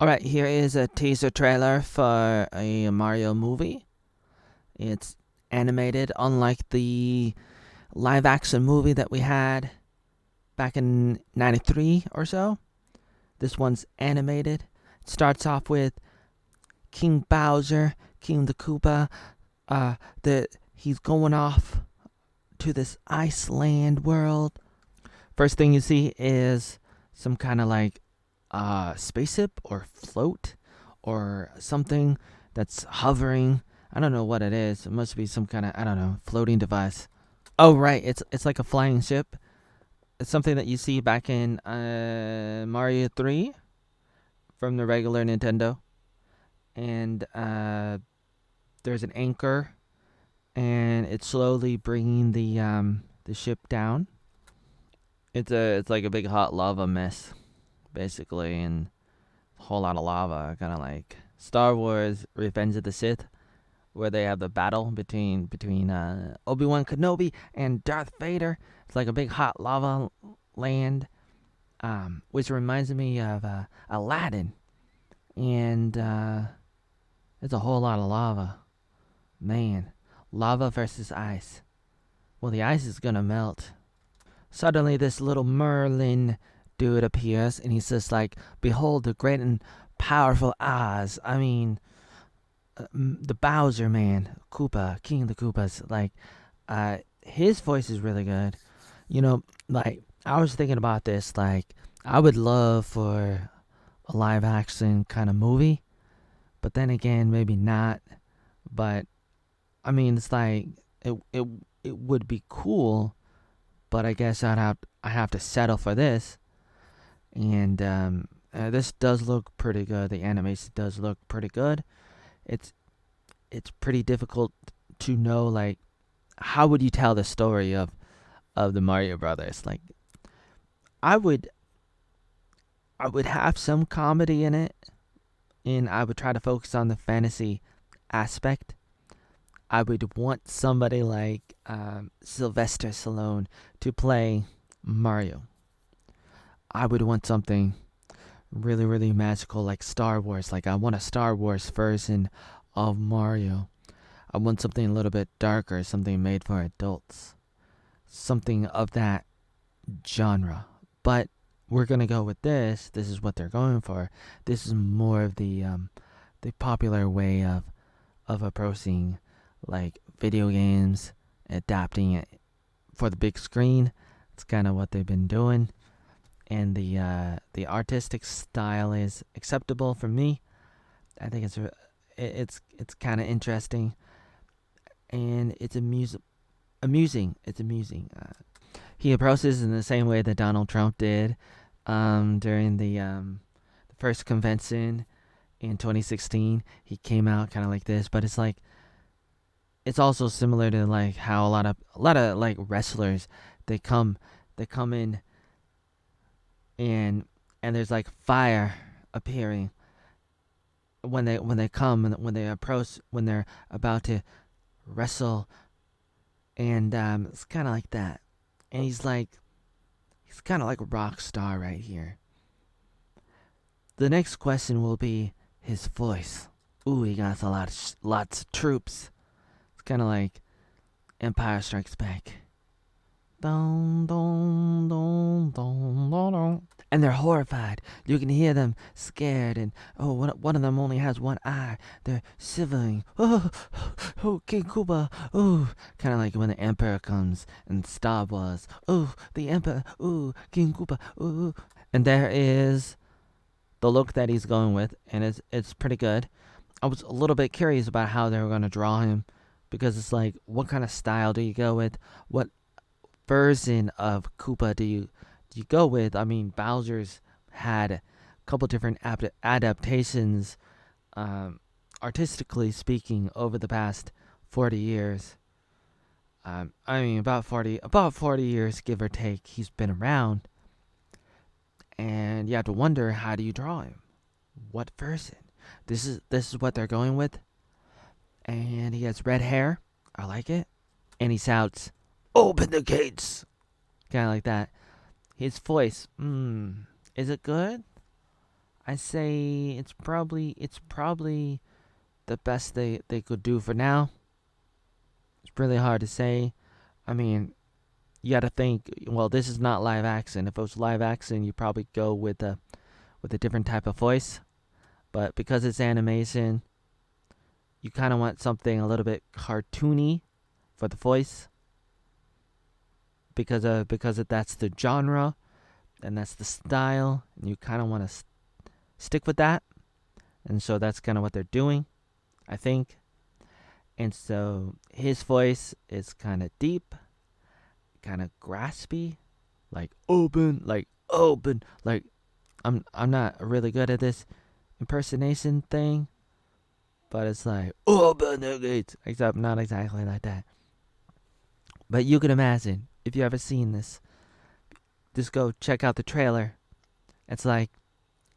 Alright, here is a teaser trailer for a Mario movie. It's animated, unlike the live action movie that we had back in 93 or so. This one's animated. It starts off with King Bowser, King the Koopa. He's going off to this Iceland world. First thing you see is some kind of like spaceship or float or something that's hovering. I don't know what it is. It must be some kind of, I don't know, floating device. Oh right, it's like a flying ship. It's something that you see back in Mario 3 from the regular Nintendo. And there's an anchor, and it's slowly bringing the ship down. It's like a big hot lava mess, basically, and a whole lot of lava, kind of like Star Wars: Revenge of the Sith, where they have the battle between Obi-Wan Kenobi and Darth Vader. It's like a big hot lava land, which reminds me of Aladdin, and it's a whole lot of lava. Man, lava versus ice. Well, the ice is gonna melt. Suddenly, this little Merlin dude appears, and he says, like, "Behold the great and powerful Oz." I mean, the Bowser man, Koopa, King of the Koopas. Like, his voice is really good. Like, I was thinking about this. Like, I would love for a live action kind of movie, but then again, maybe not. But I mean, it's like it would be cool, but I guess I have to settle for this. And this does look pretty good. The animation does look pretty good. It's it's pretty difficult to know, like, how would you tell the story of the Mario Brothers. Like, I would I would have some comedy in it, and I would try to focus on the fantasy aspect. I would want somebody like Sylvester Stallone to play Mario. I would want something really, really magical like Star Wars. Like, I want a Star Wars version of Mario. I want something a little bit darker, something made for adults, something of that genre. But we're gonna go with this. This is what they're going for. This is more of the popular way of approaching like video games, adapting it for the big screen. It's kind of what they've been doing, and the artistic style is acceptable for me. I think it's kind of interesting, and it's amusing. It's amusing. He approaches in the same way that Donald Trump did during the first convention in 2016. He came out kind of like this, but it's like it's also similar to like how a lot of like wrestlers they come in and there's like fire appearing when they come and when they approach when they're about to wrestle, and it's kind of like that. And he's kind of like a rock star right here. The next question will be his voice. Ooh, he got lots of troops. It's kind of like Empire Strikes Back. Dun, dun, dun, dun, dun, dun. And they're horrified. You can hear them scared, and one of them only has one eye. They're shivering. Oh, King Koopa. Oh, kind of like when the Emperor comes in Star Wars. Oh, the Emperor. Oh, King Koopa. Oh, and there is the look that he's going with, and it's pretty good. I was a little bit curious about how they were going to draw him, because it's like, what kind of style do you go with? What version of Koopa do you go with? I mean, Bowser's had a couple different adaptations, artistically speaking, over the past 40 years. I mean, about 40 years, give or take, he's been around, and you have to wonder, how do you draw him? What version? This is what they're going with, and he has red hair. I like it, and he shouts, "Open the gates!" Kind of like that. His voice, is it good? I say it's probably the best they could do for now. It's really hard to say. I mean, you got to think. Well, this is not live action. If it was live action, you probably go with a different type of voice. But because it's animation, you kind of want something a little bit cartoony for the voice. Because that's the genre and that's the style, and you kind of want to stick with that. And so that's kind of what they're doing, I think. And so his voice is kind of deep, kind of graspy, like open. Like I'm not really good at this impersonation thing, but it's like open the gates, except not exactly like that. But you can imagine if you ever seen this, just go check out the trailer. It's like,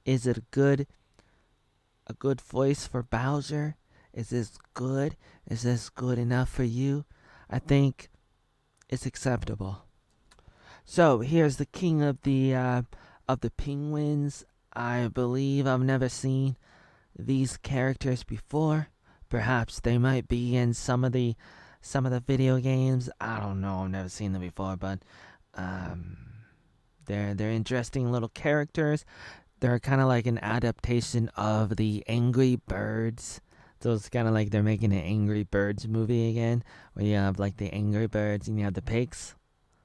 is it a good voice for Bowser? Is this good? Is this good enough for you? I think it's acceptable. So here's the king of the penguins. I believe I've never seen these characters before. Perhaps they might be in some of the video games. I don't know. I've never seen them before, but um, they're interesting little characters. They're kind of like an adaptation of the Angry Birds. So it's kind of like they're making an Angry Birds movie again, where you have like the Angry Birds and you have the pigs.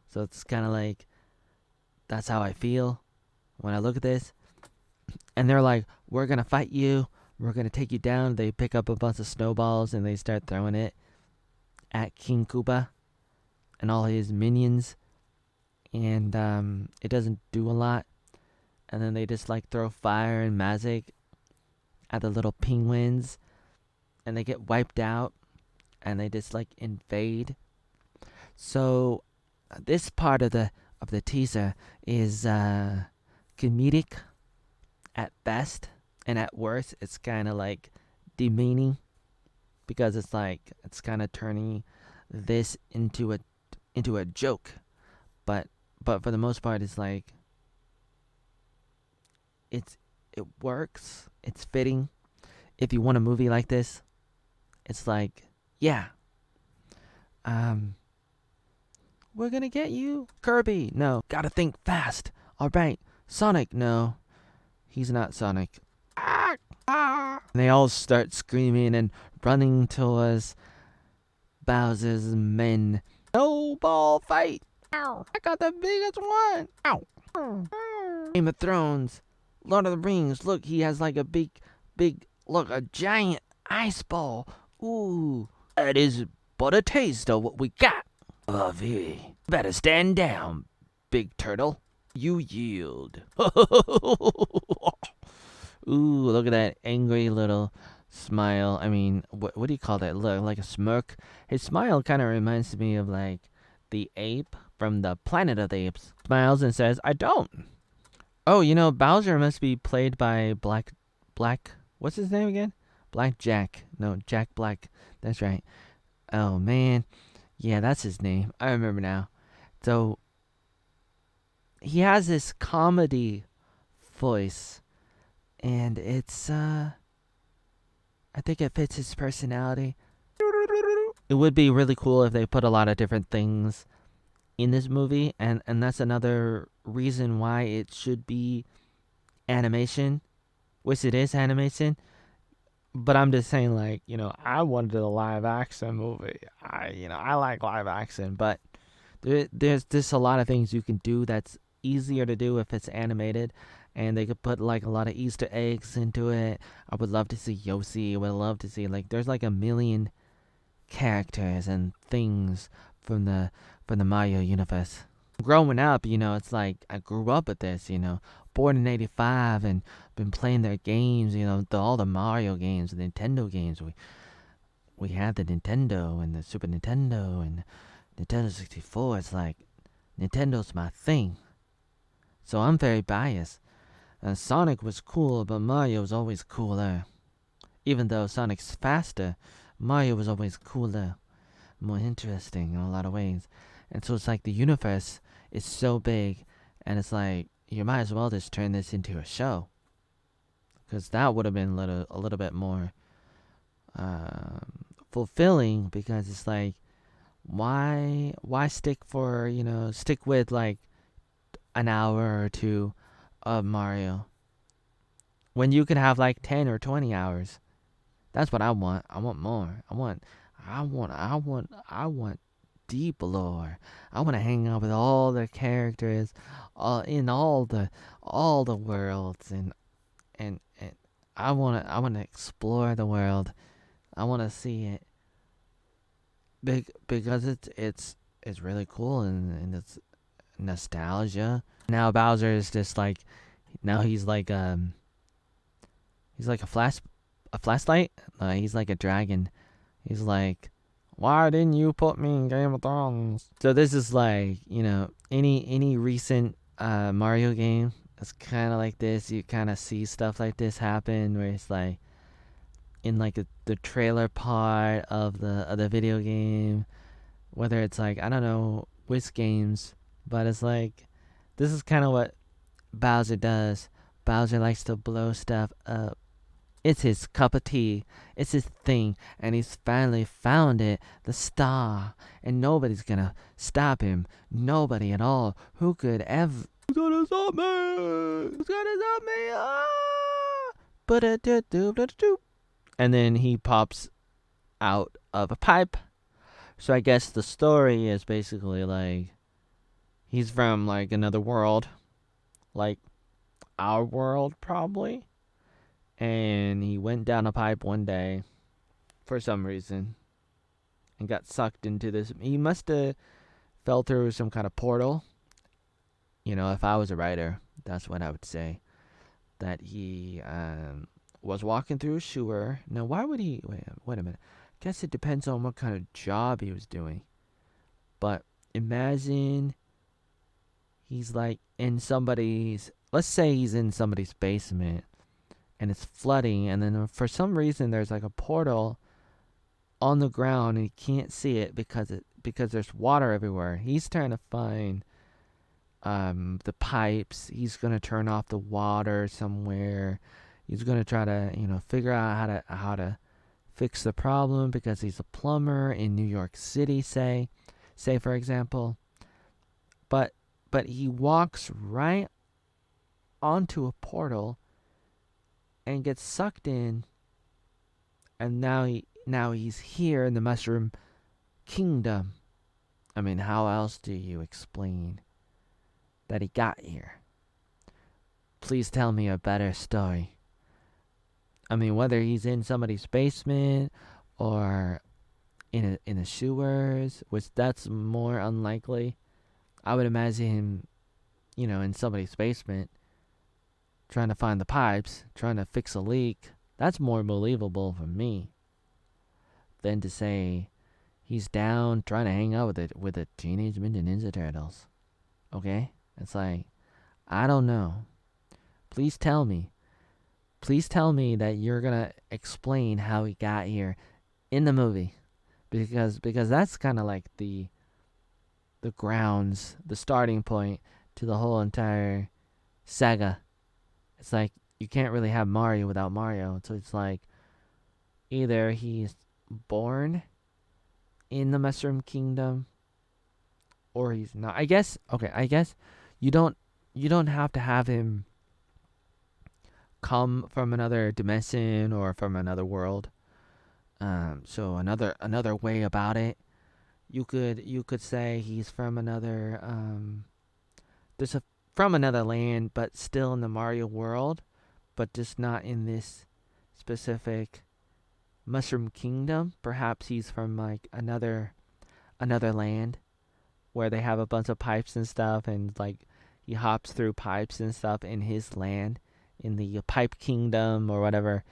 So it's kind of like that's how I feel when I look at this. And they're like, "We're gonna fight you. We're gonna take you down." They pick up a bunch of snowballs and they start throwing it at King Koopa and all his minions, and it doesn't do a lot. And then they just like throw fire and magic at the little penguins, and they get wiped out, and they just like invade. So this part of the teaser is comedic at best, and at worst, it's kind of like demeaning because it's like it's kind of turning this into a joke, but for the most part, it's like it works. It's fitting. If you want a movie like this, it's like, yeah, um, we're gonna get you, Kirby. No, gotta think fast. All right, Sonic. No, he's not Sonic. Ah, ah. And they all start screaming and running towards Bowser's men. No ball fight. Ow. I got the biggest one. Ow. Game of Thrones, Lord of the Rings. Look, he has like a big, look, a giant ice ball. Ooh, that is but a taste of what we got. Lovey, better stand down, big turtle. You yield. Ooh, look at that angry little smile. I mean, what do you call that? Look, like a smirk. His smile kind of reminds me of like the ape from the Planet of the Apes. Smiles and says, "I don't." Oh, Bowser must be played by Black. What's his name again? Black Jack. No, Jack Black. That's right. Oh man, yeah, that's his name. I remember now. So he has this comedy voice, and I think it fits his personality. It would be really cool if they put a lot of different things in this movie, and that's another reason why it should be animation, which it is animation. But I'm just saying, like, I wanted a live action movie. I like live action, but there's just a lot of things you can do that's easier to do if it's animated, and they could put like a lot of Easter eggs into it. I would love to see Yoshi. I would love to see, like, there's like a million characters and things from the Mario universe. Growing up, it's like I grew up with this, born in '85 and been playing their games, all the Mario games, the Nintendo games. We had the Nintendo and the Super Nintendo and Nintendo 64. It's like Nintendo's my thing, so I'm very biased. Sonic was cool, but Mario was always cooler. Even though Sonic's faster, Mario was always cooler, more interesting in a lot of ways. And so it's like the universe is so big, and it's like you might as well just turn this into a show. because that would have been a little bit more fulfilling, because it's like, why stick with like an hour or two of Mario when you could have like 10 or 20 hours. That's what I want. I want more. I want deep lore. I want to hang out with all the characters, in all the worlds, and I want to explore the world. I want to see it because it's really cool, and it's nostalgia. Now Bowser is just like, now he's like a flashlight. He's like a dragon. He's like, why didn't you put me in Game of Thrones? So this is like, any recent Mario game. It's kind of like this. You kind of see stuff like this happen, where it's like in like the trailer part of the video game, whether it's like, I don't know which games, but it's like, this is kind of what Bowser does. Bowser likes to blow stuff up. It's his cup of tea. It's his thing. And he's finally found it, the star. And nobody's gonna stop him. Nobody at all. Who could ever... Who's gonna stop me? Who's gonna stop me? Ah! And then he pops out of a pipe. So I guess the story is basically like, he's from like another world. Like our world, probably. And he went down a pipe one day for some reason and got sucked into this. He must have fell through some kind of portal. If I was a writer, that's what I would say. That he was walking through a sewer. Now, why would he... Wait a minute. Guess it depends on what kind of job he was doing. But imagine he's like in somebody's... Let's say he's in somebody's basement. And it's flooding, and then for some reason there's like a portal on the ground, and he can't see it because there's water everywhere. He's trying to find the pipes. He's gonna turn off the water somewhere. He's gonna try to figure out how to fix the problem, because he's a plumber in New York City, say for example. But he walks right onto a portal and gets sucked in, and now he's here in the Mushroom Kingdom. I mean, how else do you explain that he got here? Please tell me a better story. I mean, whether he's in somebody's basement or in the sewers, which that's more unlikely. I would imagine him, in somebody's basement, trying to find the pipes, trying to fix a leak. That's more believable for me than to say he's down trying to hang out with the Teenage Mutant Ninja Turtles. Okay? It's like, I don't know. Please tell me. Please tell me that you're gonna explain how he got here in the movie. Because that's kind of like the grounds, the starting point to the whole entire saga. It's like, you can't really have Mario without Mario. So it's like, either he's born in the Mushroom Kingdom or he's not. I guess you don't have to have him come from another dimension or from another world. So another way about it, you could say he's from another from another land, but still in the Mario world, but just not in this specific Mushroom Kingdom. Perhaps he's from like another land where they have a bunch of pipes and stuff, and like he hops through pipes and stuff in his land, in the Pipe Kingdom or whatever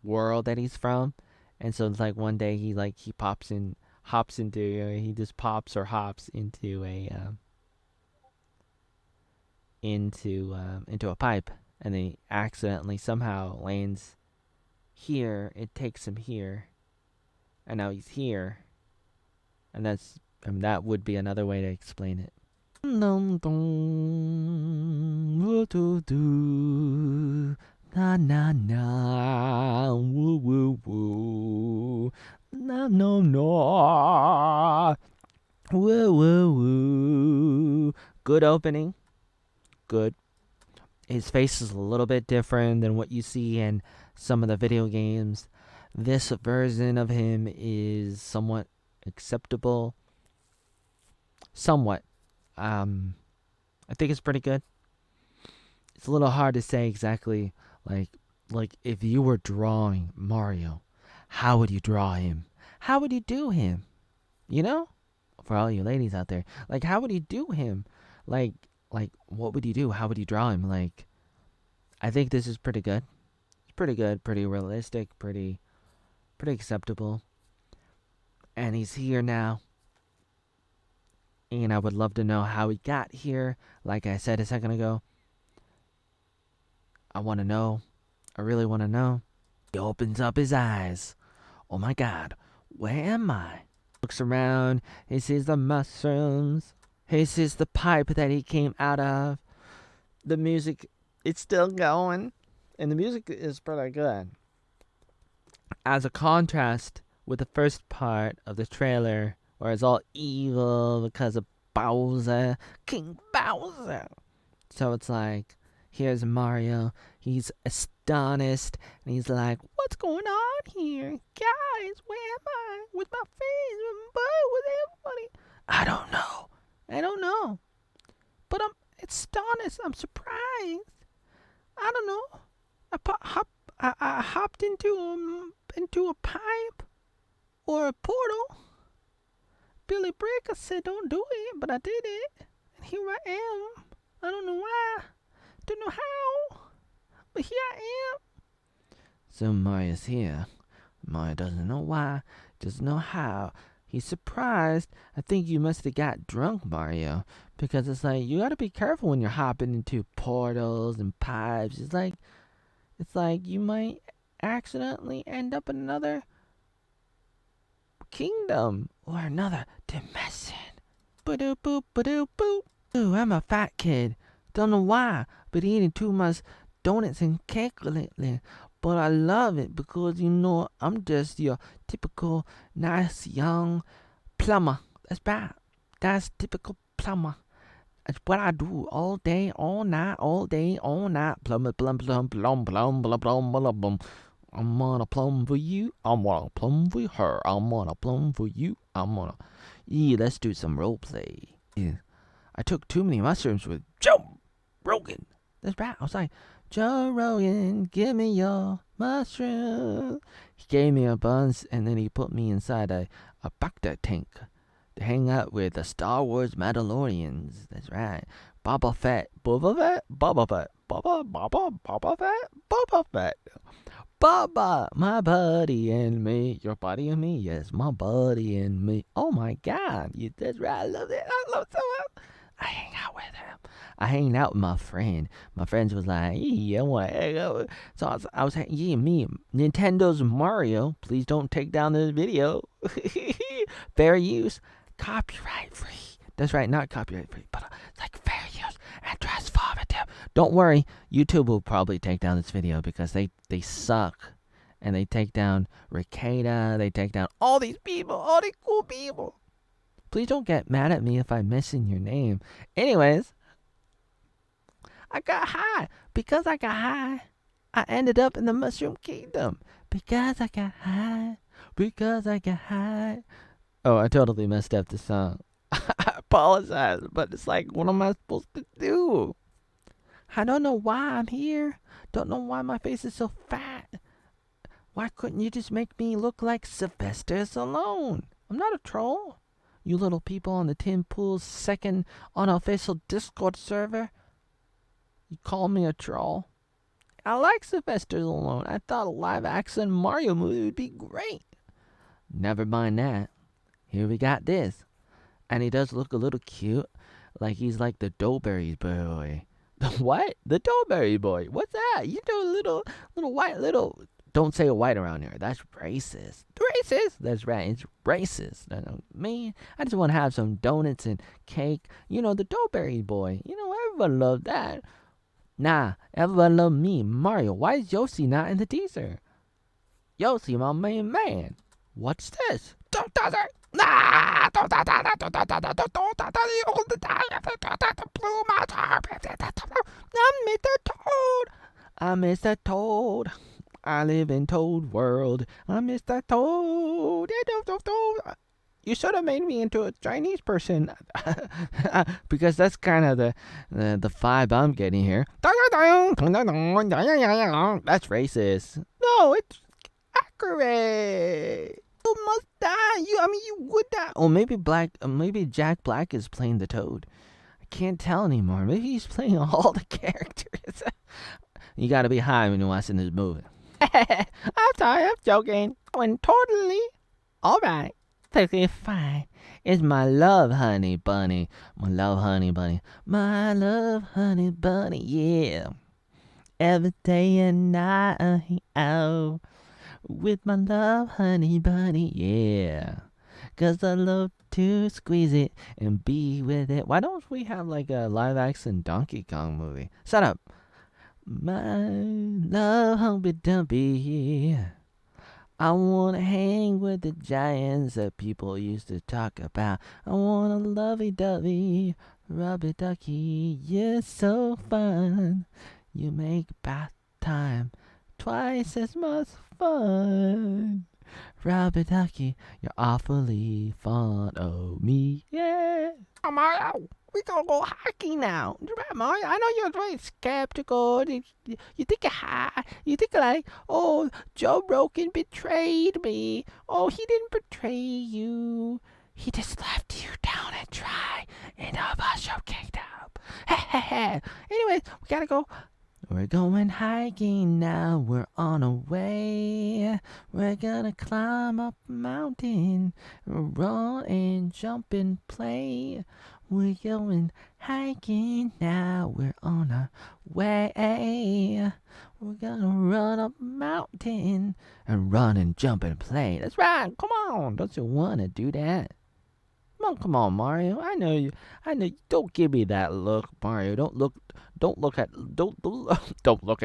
world that he's from. And so it's like one day he hops or hops into a pipe, and then he accidentally somehow lands here. It takes him here, and now he's here, and that would be another way to explain it. What to do? Na na na, woo woo woo. Na no no, woo woo woo. Good opening. Good. His face is a little bit different than what you see in some of the video games. This version of him is somewhat acceptable. Somewhat. I think it's pretty good. It's a little hard to say exactly like if you were drawing Mario, how would you draw him? How would you do him? You know? For all you ladies out there, like how would you do him? Like what would you do? How would you draw him? Like I think this is pretty good. It's pretty good, pretty realistic, pretty acceptable. And he's here now. And I would love to know how he got here. Like I said a second ago, I want to know. I really want to know. He opens up his eyes. Oh my God, where am I? Looks around. He sees the mushrooms. He sees the pipe that he came out of. The music, it's still going. And the music is pretty good. As a contrast with the first part of the trailer, where it's all evil because of Bowser, King Bowser. So it's like, here's Mario. He's astonished, and he's like, "What's going on here, guys? Where am I? With my face, with my butt, with everybody? I don't know. But I'm astonished. I'm surprised. I don't know. I hopped into a pipe or a portal. Billy Bricker said don't do it, but I did it. And here I am. I don't know why. Don't know how. But here I am." So Mario's here. Mario doesn't know why, doesn't know how. He's surprised. I think you must have got drunk, Mario. Because it's like, you gotta be careful when you're hopping into portals and pipes. It's like you might accidentally end up in another kingdom or another dimension. Ba-doop boop, ba-doop boop. Ooh, I'm a fat kid. Don't know why, but eating too much donuts and cake lately. But I love it because, I'm just your typical nice young plumber. That's right. That's typical plumber. That's what I do all day, all night, all day, all night. Plum, plum, plum, plum, plum, plum, plum, plum, plum. I'm gonna plumb for you. I'm gonna plumb for her. I'm gonna plumb for you. Yeah, let's do some role play. Yeah. I took too many mushrooms with Joe Rogan. That's right. I was like, "Joe Rogan, give me your mushroom." He gave me a bunch, and then he put me inside a Bacta tank to hang out with the Star Wars Mandalorians. That's right. Boba Fett. Boba Fett? Boba Fett. Boba Fett? Boba Fett. Baba, my buddy and me. Your buddy and me? Yes, my buddy and me. Oh my God. That's right. I love it. I love it so much. I hang out with him. I hang out with my friend. My friends was like, "Yeah, I want to hang out." So I was yeah, me. Nintendo's Mario. Please don't take down this video. Fair use. Copyright free. That's right, not copyright free, but it's like fair use and transformative. Don't worry, YouTube will probably take down this video because they suck. And they take down Ricada, they take down all these people, all these cool people. Please don't get mad at me if I'm missing your name. Anyways, I got high. Because I got high, I ended up in the Mushroom Kingdom. Because I got high. Because I got high. Oh, I totally messed up the song. I apologize, but it's like, what am I supposed to do? I don't know why I'm here. Don't know why my face is so fat. Why couldn't you just make me look like Sylvester Stallone? I'm not a troll. You little people on the Tim Pool's second unofficial Discord server, you call me a troll? I like Sylvester Stallone. I thought a live-action Mario movie would be great. Never mind that. Here we got this. And he does look a little cute. Like he's like the Doughberry boy. The what? The Doughberry boy. What's that? You know, little white, little... Don't say white around here. That's racist. Racist? That's right. It's racist. Man, I just want to have some donuts and cake. The Doughberry boy. Everyone loved that. Nah, everyone love me, Mario. Why is Yoshi not in the teaser? Yoshi, my main man. What's this? Don't touch it! Nah! Don't touch it! Don't touch it! Don't touch it! All the time! Blew my heart! I'm Mr. Toad! I'm Mr. Toad. I live in Toad World. I'm Mr. Toad. You should have made me into a Chinese person. Because that's kind of the vibe I'm getting here. That's racist. No, it's accurate. You must die. You would die. Or maybe Jack Black is playing the Toad. I can't tell anymore. Maybe he's playing all the characters. You gotta be high when you're watching this movie. I'm sorry, I'm joking. When totally alright. Perfectly fine. It's my love, honey bunny. My love, honey bunny. My love, honey bunny, yeah. Every day and night, oh. With my love, honey bunny, yeah. 'Cause I love to squeeze it and be with it. Why don't we have like a live action Donkey Kong movie? Shut up. My love, Humpy Dumpy. I wanna hang with the giants that people used to talk about. I want a lovey-dovey, rubby-ducky. You're so fun. You make bath time twice as much fun. Rubby-ducky, you're awfully fond of me. Yeah. Oh, Mario, we gonna go hiking now. Mario, I know you're very skeptical. You think you think like, oh, Joe Rogan betrayed me. Oh, he didn't betray you. He just left you down and dry in a mushroom kingdom. Anyways, we gotta go. We're going hiking now, we're on our way. We're gonna climb up a mountain, run and jump and play. We're going hiking now, we're on our way. We're gonna run up a mountain and run and jump and play. That's right, come on, don't you wanna do that? Come on, Mario. I know you. Don't give me that look, Mario. Don't look at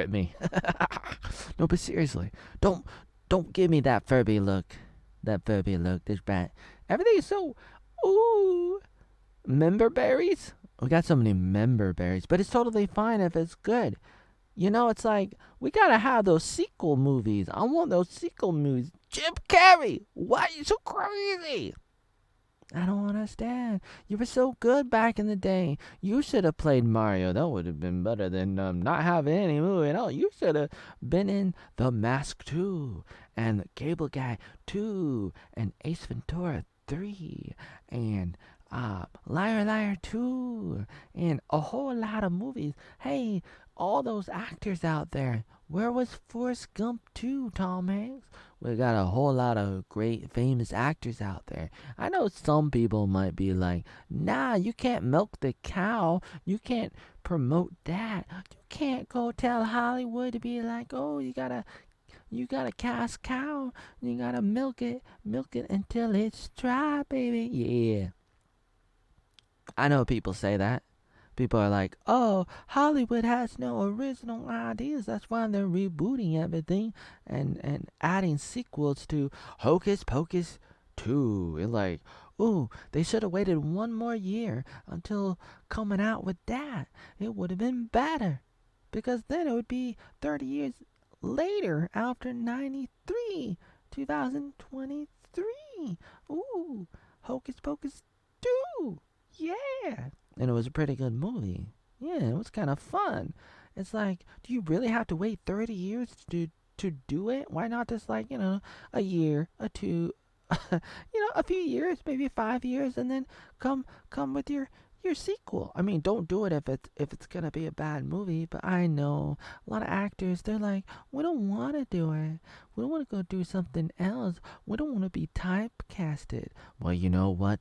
me. No, but seriously, don't give me that Furby look. That Furby look. This bad. Everything is so. Ooh, member berries. We got so many member berries, but it's totally fine if it's good. You know, it's like we gotta have those sequel movies. I want those sequel movies. Jim Carrey, why are you so crazy? I don't understand. You were so good back in the day. You should have played Mario. That would have been better than not having any movie at all. You should have been in The Mask 2 and The Cable Guy 2 and Ace Ventura 3 and Liar Liar 2 and a whole lot of movies. Hey, all those actors out there. Where was Forrest Gump 2, Tom Hanks? We got a whole lot of great famous actors out there. I know some people might be like, nah, you can't milk the cow. You can't promote that. You can't go tell Hollywood to be like, oh, you gotta cast cow. You gotta milk it until it's dry, baby. Yeah. I know people say that. People are like, oh, Hollywood has no original ideas. That's why they're rebooting everything and adding sequels to Hocus Pocus 2. It's like, ooh, they should have waited one more year until coming out with that. It would have been better. Because then it would be 30 years later after 93, 2023. Ooh, Hocus Pocus 2. Yeah. And it was a pretty good movie. Yeah, it was kind of fun. It's like, do you really have to wait 30 years to do it? Why not just like, a year, a two, a few years, maybe 5 years, and then come with your sequel. I mean, don't do it if it's gonna be a bad movie. But I know a lot of actors, they're like, we don't want to do it. We don't want to go do something else. We don't want to be typecasted. Well, you know what,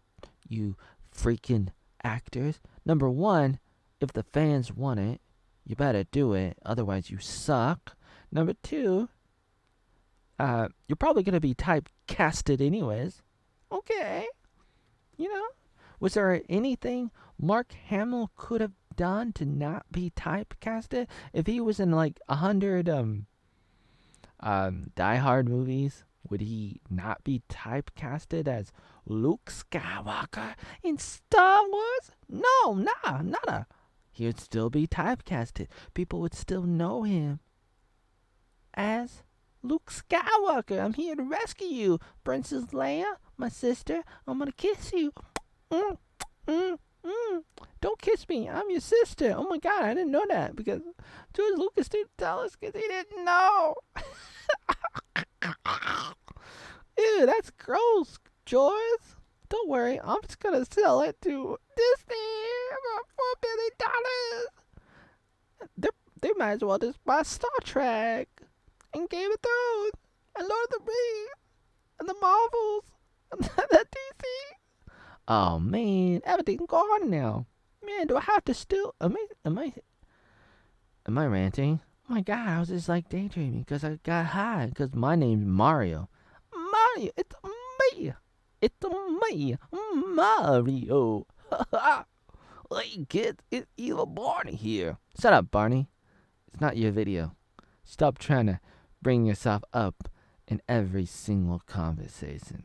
you freaking actors. Number one, if the fans want it, you better do it. Otherwise, you suck. Number two, you're probably gonna be typecasted anyways. Okay, was there anything Mark Hamill could have done to not be typecasted? If he was in like 100 Die Hard movies, would he not be typecasted as Luke Skywalker in Star Wars? No, nada. He would still be typecasted. People would still know him as Luke Skywalker. I'm here to rescue you, Princess Leia, my sister. I'm gonna kiss you. Mm, mm, mm. Don't kiss me. I'm your sister. Oh my God, I didn't know that because George Lucas didn't tell us because he didn't know. Ew, that's gross, George. Don't worry, I'm just gonna sell it to Disney for $4 billion. They might as well just buy Star Trek and Game of Thrones and Lord of the Rings and the Marvels and the DC. Oh man, everything's gone now. Man, do I have to still? Am I ranting? Oh my God, I was just like daydreaming because I got high because my name's Mario. Mario, it's me. It's me, Mario. Hey kids, it's Evil Barney here. Shut up, Barney. It's not your video. Stop trying to bring yourself up in every single conversation.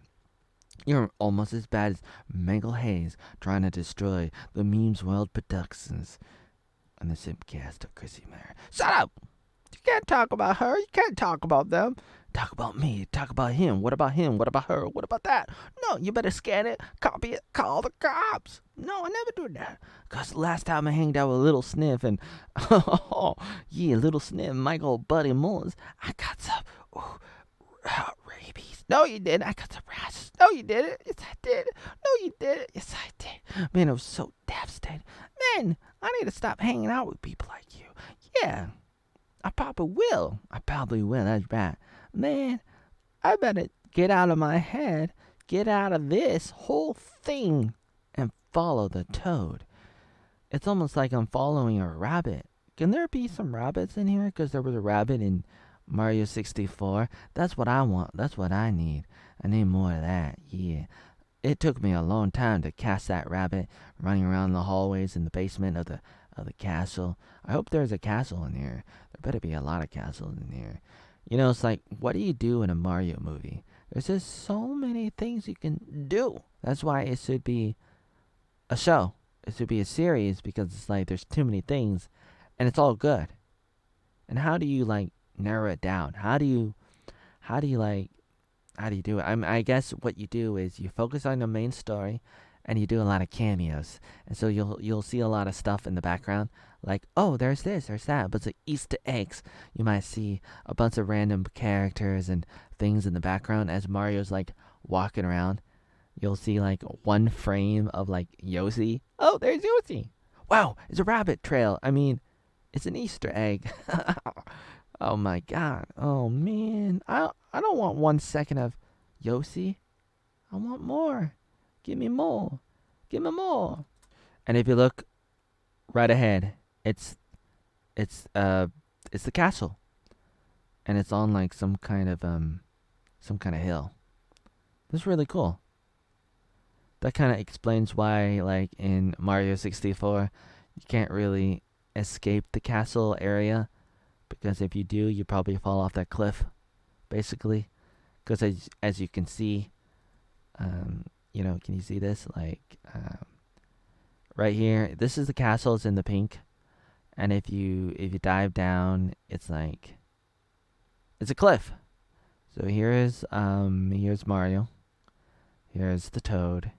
You're almost as bad as Mangle Hayes trying to destroy the Memes World Productions and the Simpcast of Chrissie Mayer. Shut up! You can't talk about her. You can't talk about them. Talk about me. Talk about him. What about him? What about her? What about that? No, you better scan it, copy it, call the cops. No, I never do that. Because last time I hanged out with Little Sniff and, oh, yeah, Little Sniff, Michael Buddy Mullins, I got some rabies. No, you didn't. I got some rashes. No, you didn't. Yes, I did. No, you didn't. Yes, I did. Man, it was so devastating. Man, I need to stop hanging out with people like you. Yeah, I probably will. That's right. Man, I better get out of my head, get out of this whole thing, and follow the toad. It's almost like I'm following a rabbit. Can there be some rabbits in here? Because there was a rabbit in Mario 64. That's what I want. That's what I need. I need more of that. Yeah. It took me a long time to catch that rabbit running around the hallways in the basement of the castle. I hope there's a castle in here. There better be a lot of castles in here. You know, it's like, what do you do in a Mario movie? There's just so many things you can do. That's why it should be a show. It should be a series because it's like there's too many things and it's all good. And how do you like narrow it down? How do you do it? I guess what you do is you focus on the main story and you do a lot of cameos. And so you'll see a lot of stuff in the background. Like, oh, there's this, there's that. But it's like Easter eggs. You might see a bunch of random characters and things in the background as Mario's like walking around. You'll see like one frame of like Yoshi. Oh, there's Yoshi. Wow, it's a rabbit trail. I mean, it's an Easter egg. Oh my God. Oh man. I don't want 1 second of Yoshi. I want more. Give me more. Give me more. And if you look right ahead, it's the castle. And it's on like some kind of hill. This is really cool. That kind of explains why like in Mario 64 you can't really escape the castle area, because if you do, you probably fall off that cliff basically, because as you can see, you know, can you see this? Like, right here, this is the castle. It's in the pink, and if you dive down, it's like it's a cliff. So here's Mario. Here's the toad.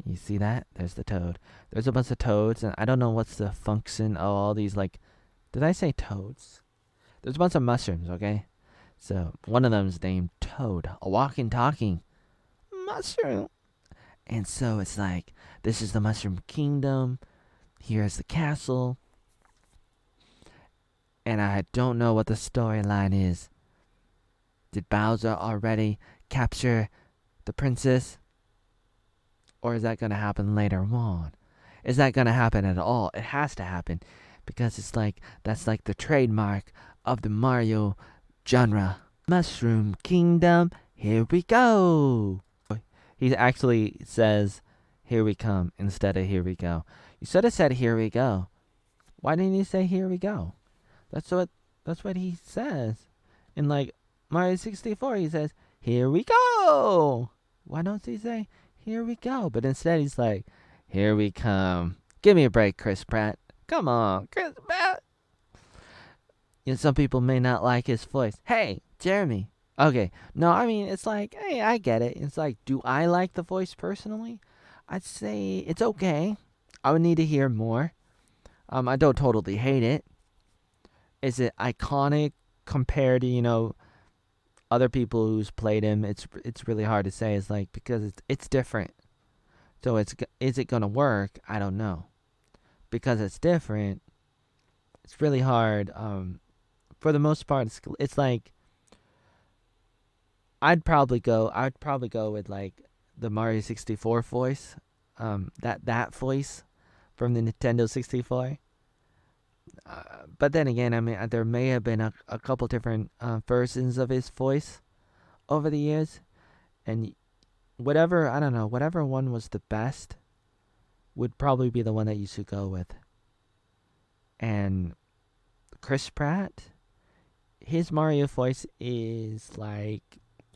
You see that? There's the toad. There's a bunch of toads, and I don't know what's the function of all these. Like, did I say toads? There's a bunch of mushrooms. Okay, so one of them's named Toad, a walking, talking mushroom. And so it's like, this is the Mushroom Kingdom. Here's the castle. And I don't know what the storyline is. Did Bowser already capture the princess? Or is that going to happen later on? Is that going to happen at all? It has to happen. Because it's like, that's like the trademark of the Mario genre. Mushroom Kingdom, here we go. He actually says, here we come, instead of here we go. You should have said here we go. Why didn't you say here we go? That's what he says. In like Mario 64, he says, here we go. Why don't he say here we go? But instead he's like, here we come. Give me a break, Chris Pratt. Come on, Chris Pratt. You know, some people may not like his voice. Hey, Jeremy. Okay. No, I mean, it's like, hey, I get it. It's like, do I like the voice personally? I'd say it's okay. I would need to hear more. I don't totally hate it. Is it iconic compared to, other people who's played him? It's really hard to say. It's like, because it's different. So is it gonna work? I don't know. Because it's different, it's really hard. For the most part, it's like I'd probably go with like the Mario 64 voice, that voice from the Nintendo 64. But then again, I mean, there may have been a couple different versions of his voice over the years, and whatever one was the best would probably be the one that you should go with. And Chris Pratt, his Mario voice is like,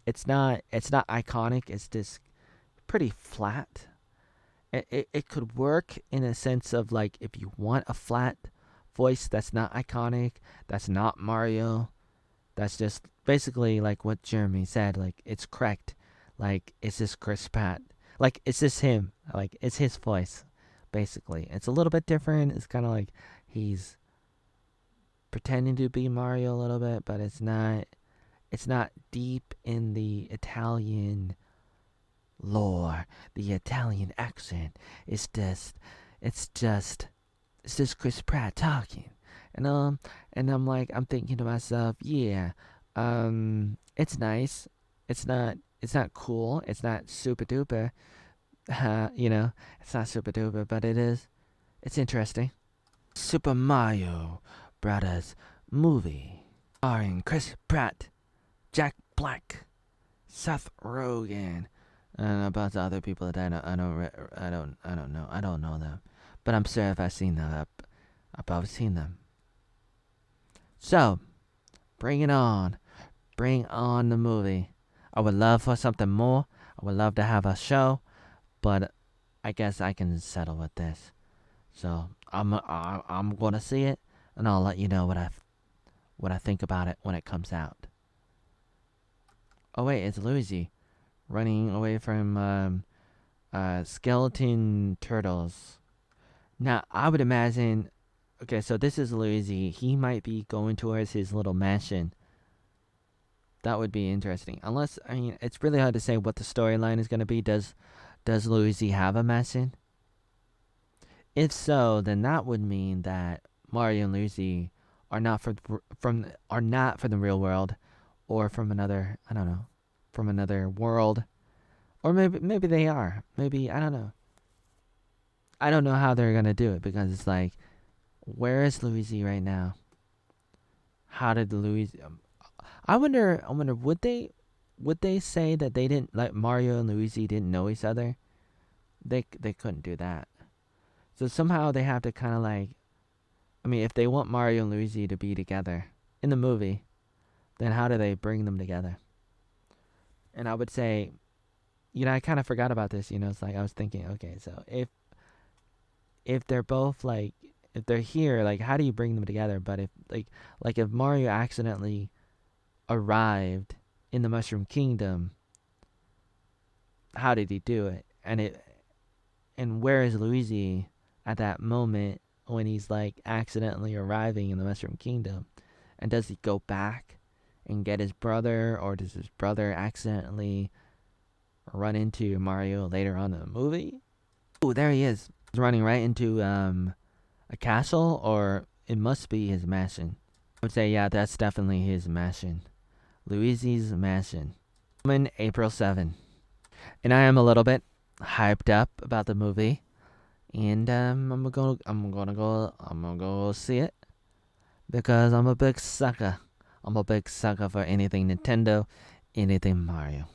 it's not iconic. It's just pretty flat. It could work in a sense of like, if you want a flat voice that's not iconic, that's not Mario, that's just basically like what Jeremy said, like it's correct, like it's just Chris Pratt, like it's just him, like it's his voice. Basically, it's a little bit different. It's kind of like he's pretending to be Mario a little bit, but it's not deep in the Italian lore, the Italian accent. It's just Chris Pratt talking. And I'm thinking to myself, yeah, it's nice. It's not cool. It's not super duper. It's not super duper, but it's interesting. Super Mario Brothers movie starring Chris Pratt, Jack Black, Seth Rogen, and a bunch of other people that I don't know them, but I'm sure if I've seen them, I've probably seen them. So, bring it on, bring on the movie. I would love for something more. I would love to have a show, but I guess I can settle with this. So I'm gonna see it, and I'll let you know what I think about it when it comes out. Oh wait, it's Luigi running away from skeleton turtles. Now I would imagine. Okay, so this is Luigi. He might be going towards his little mansion. That would be interesting. Unless, I mean, it's really hard to say what the storyline is gonna be. Does Luigi have a mansion? If so, then that would mean that Mario and Luigi are not for the real world, or from another, I don't know, from another world, or maybe they are. Maybe, I don't know. I don't know how they're gonna do it, because it's like, where is Luigi right now? How did Luigi? I wonder. Would they say that they didn't, like, Mario and Luigi didn't know each other? They couldn't do that. So somehow they have to kind of like, I mean, if they want Mario and Luigi to be together in the movie, then how do they bring them together? And I would say, I kind of forgot about this. It's like I was thinking, okay, so if they're both like, if they're here, like, how do you bring them together? But if if Mario accidentally arrived in the Mushroom Kingdom, how did he do it? And where is Luigi at that moment when he's like accidentally arriving in the Mushroom Kingdom? And does he go back and get his brother, or does his brother accidentally run into Mario later on in the movie? Oh, there he is. He's running right into a castle, or it must be his mansion. I would say, yeah, that's definitely his mansion. Luigi's mansion. Coming April 7. And I am a little bit hyped up about the movie. And I'm gonna go see it, because I'm a big sucker. I'm a big sucker for anything Nintendo, anything Mario.